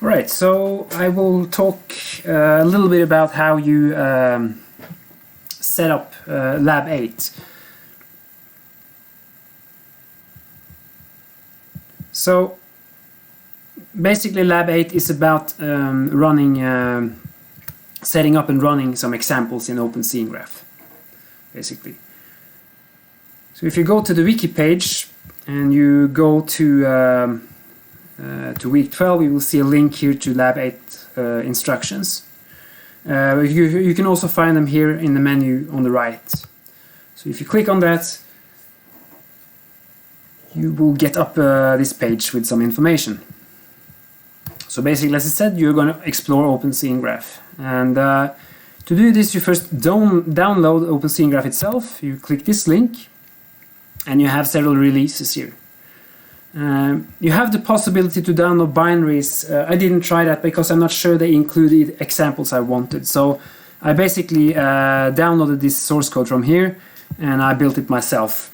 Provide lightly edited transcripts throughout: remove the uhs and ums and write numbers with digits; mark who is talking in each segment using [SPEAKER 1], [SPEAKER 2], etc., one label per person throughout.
[SPEAKER 1] Right, so I will talk a little bit about how you set up Lab 8. So basically Lab 8 is about setting up and running some examples in OpenSceneGraph, basically. So if you go to the wiki page and you go to week 12, you will see a link here to Lab 8 instructions. You can also find them here in the menu on the right. So if you click on that, you will get up this page with some information. So basically, as I said, you're going to explore OpenSceneGraph. And to do this, you first download OpenSceneGraph itself. You click this link, and you have several releases here. You have the possibility to download binaries. I didn't try that because I'm not sure they included examples I wanted. So I basically downloaded this source code from here, and I built it myself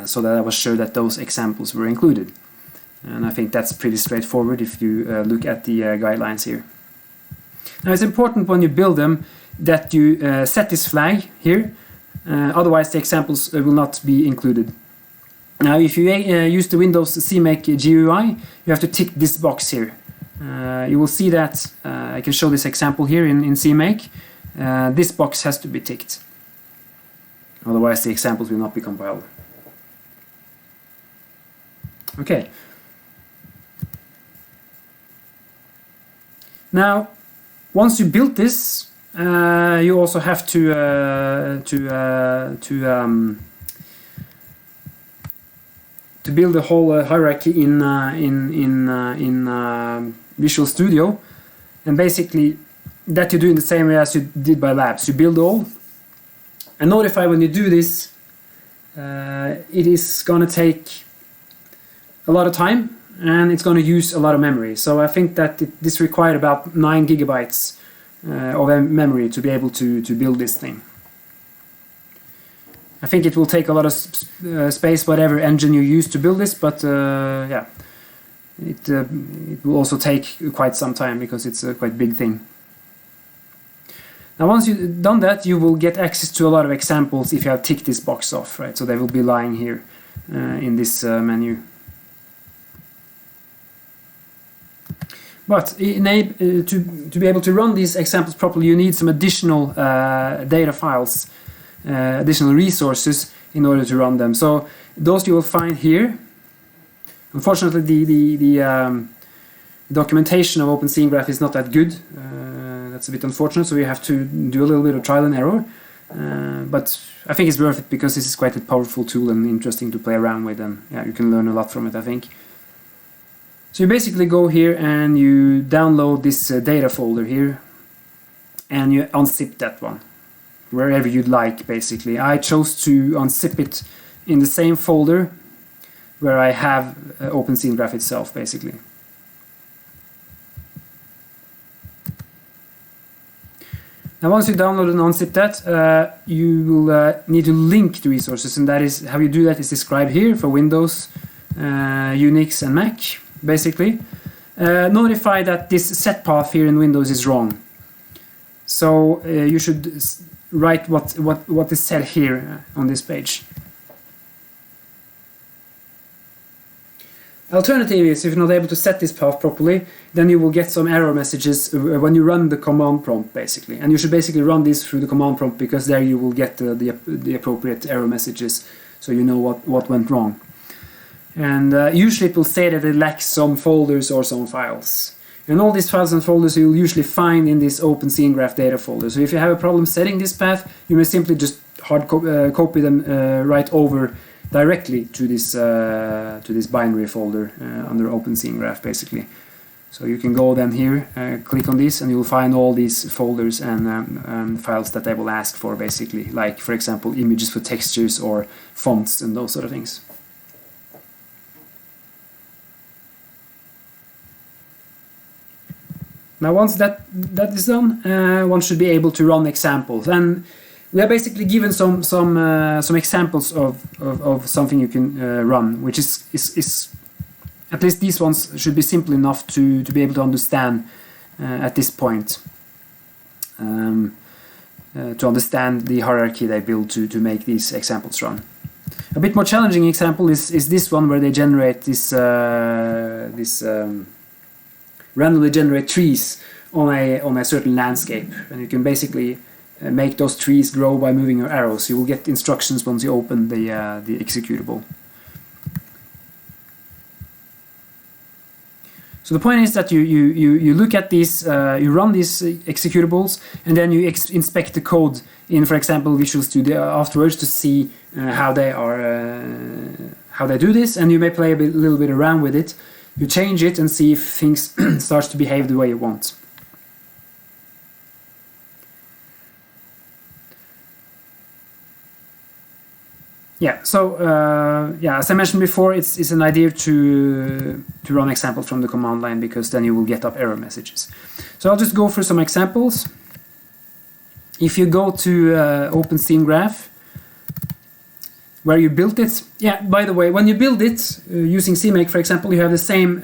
[SPEAKER 1] so that I was sure that those examples were included. And I think that's pretty straightforward if you look at the guidelines here. Now it's important when you build them that you set this flag here, otherwise the examples will not be included. Now if you use the Windows CMake GUI, you have to tick this box here. You will see that, I can show this example here in CMake, this box has to be ticked. Otherwise the examples will not be compiled. Okay. Now, once you built this, you also have to build a whole hierarchy in Visual Studio, and basically that you do in the same way as you did by labs. You build all, and notify when you do this. It is going to take a lot of time, and it's going to use a lot of memory. So I think that this required about 9 gigabytes of memory to be able to build this thing. I think it will take a lot of space, whatever engine you use to build this, but yeah, it will also take quite some time because it's a quite big thing. Now once you've done that, you will get access to a lot of examples if you have ticked this box off, right? So they will be lying here in this menu. But to be able to run these examples properly, you need some additional data files, additional resources in order to run them. So those you will find here. Unfortunately, the documentation of OpenSceneGraph is not that good. That's a bit unfortunate, so you have to do a little bit of trial and error. But I think it's worth it because this is quite a powerful tool and interesting to play around with, and yeah, you can learn a lot from it, I think. So you basically go here and you download this data folder here, and you unzip that one wherever you'd like, basically. I chose to unzip it in the same folder where I have OpenSceneGraph itself, basically. Now once you download and unzip that, you will need to link the resources, and that is how you do that is described here for Windows, Unix and Mac. Basically, notify that this set path here in Windows is wrong. So you should write what is said here on this page. Alternative is if you're not able to set this path properly, then you will get some error messages when you run the command prompt, basically. And you should basically run this through the command prompt because there you will get the appropriate error messages, so you know what went wrong. And usually it will say that it lacks some folders or some files. And all these files and folders you'll usually find in this OpenSceneGraph data folder. So if you have a problem setting this path, you may simply just copy them right over directly to this binary folder under OpenSceneGraph, basically. So you can go then here, click on this, and you will find all these folders and files that they will ask for, basically. Like, for example, images for textures or fonts and those sort of things. Now once that is done, one should be able to run examples, and we are basically given some examples of something you can run, which is at least these ones should be simple enough to be able to understand at this point. To understand the hierarchy they build to make these examples run. A bit more challenging example is this one, where they generate this randomly generate trees on a certain landscape, and you can basically make those trees grow by moving your arrows. You will get instructions once you open the executable. So the point is that you look at these, you run these executables, and then you inspect the code in, for example, Visual Studio afterwards to see how they do this, and you may play a little bit around with it. You change it and see if things starts to behave the way you want. Yeah, so as I mentioned before, it's an idea to run examples from the command line, because then you will get up error messages. So I'll just go through some examples. If you go to OpenSceneGraph, where you built it, yeah, by the way, when you build it using CMake, for example, you have the same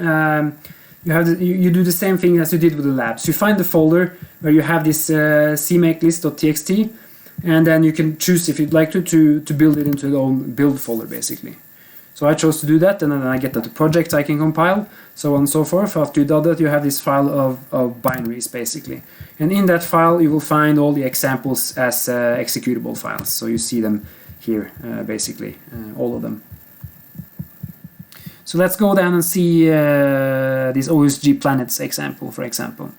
[SPEAKER 1] you do the same thing as you did with the labs. You find the folder where you have this cmakelist.txt, and then you can choose if you'd like to build it into your own build folder, basically. So I chose to do that, and then I get that the project I can compile, so on and so forth. After you do that, you have this file of binaries, basically. And in that file, you will find all the examples as executable files. So you see them here, basically, all of them. So let's go down and see this OSG planets example, for example.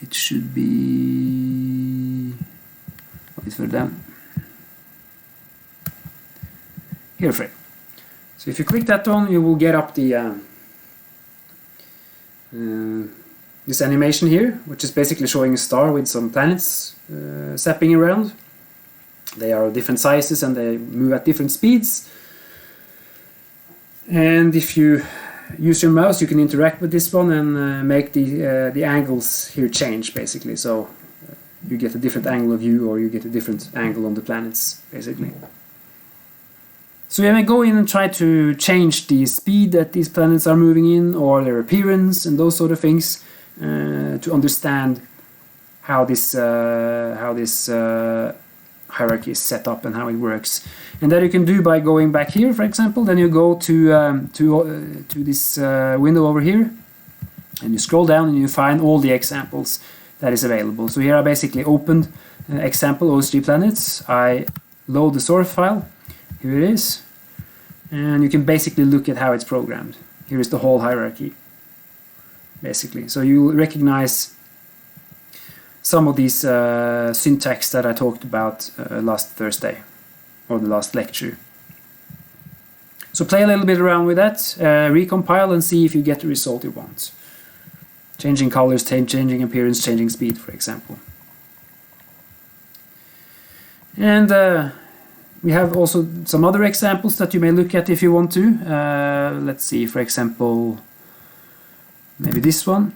[SPEAKER 1] It should be a bit further down. Here, Fred. So if you click that on, you will get up the this animation here, which is basically showing a star with some planets zapping around. They are of different sizes and they move at different speeds. And if you use your mouse, you can interact with this one and make the angles here change, basically. So you get a different angle of view, or you get a different angle on the planets, basically. So you may go in and try to change the speed that these planets are moving in, or their appearance and those sort of things, to understand how this hierarchy is set up and how it works. And that you can do by going back here, for example. Then you go to this window over here, and you scroll down and you find all the examples that is available. So here I basically opened example OSG planets. I load the source file. Here it is, and you can basically look at how it's programmed. Here is the whole hierarchy, basically. So you recognize some of these syntax that I talked about last Thursday, or the last lecture. So play a little bit around with that, recompile, and see if you get the result you want. Changing colors, changing appearance, changing speed, for example. And we have also some other examples that you may look at if you want to. Let's see, for example, maybe this one.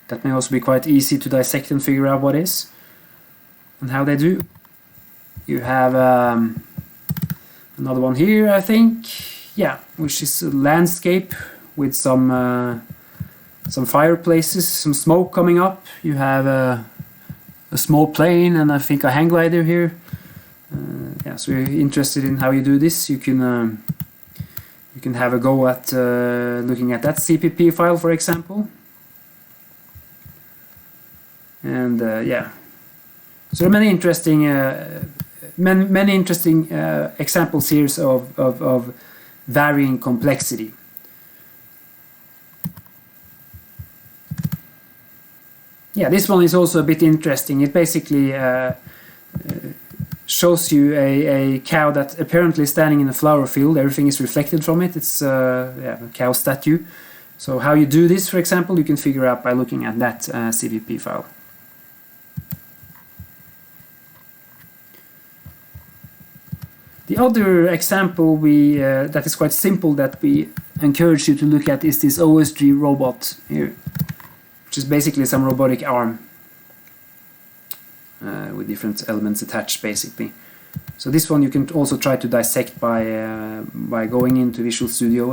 [SPEAKER 1] That may also be quite easy to dissect and figure out what is and how they do. You have another one here, I think, yeah, which is a landscape with some fireplaces, some smoke coming up. You have a small plane and I think a hang glider here. Yeah, so you're interested in how you do this, you can have a go at looking at that CPP file, for example. And yeah, so there are many interesting examples here of varying complexity. Yeah, this one is also a bit interesting. It basically shows you a cow that apparently is standing in a flower field. Everything is reflected from it. It's yeah, a cow statue. So how you do this, for example, you can figure out by looking at that CPP file. The other example that is quite simple that we encourage you to look at is this OSG robot here, which is basically some robotic arm with different elements attached basically. So this one you can also try to dissect by going into Visual Studio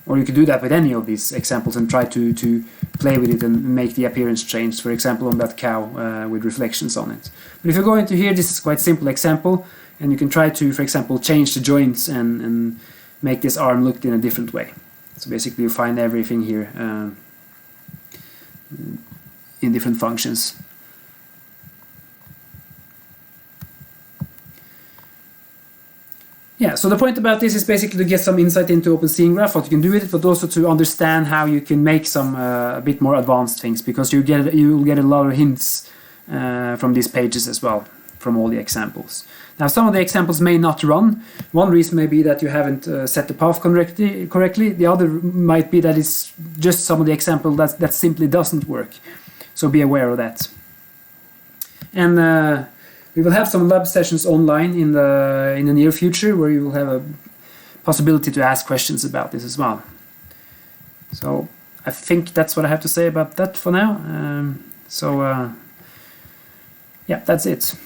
[SPEAKER 1] or you could do that with any of these examples and try to play with it and make the appearance change, for example on that cow with reflections on it. But if you go into here, this is quite simple example, and you can try to, for example, change the joints and make this arm look in a different way. So basically you find everything here in different functions. Yeah, so the point about this is basically to get some insight into OpenScene Graph, what you can do with it, but also to understand how you can make some a bit more advanced things, because you'll get a lot of hints from these pages as well, from all the examples. Now some of the examples may not run. One reason may be that you haven't set the path correctly. The other might be that it's just some of the example that simply doesn't work. So be aware of that. And we will have some lab sessions online in the near future, where you will have a possibility to ask questions about this as well. So I think that's what I have to say about that for now. Yeah, that's it.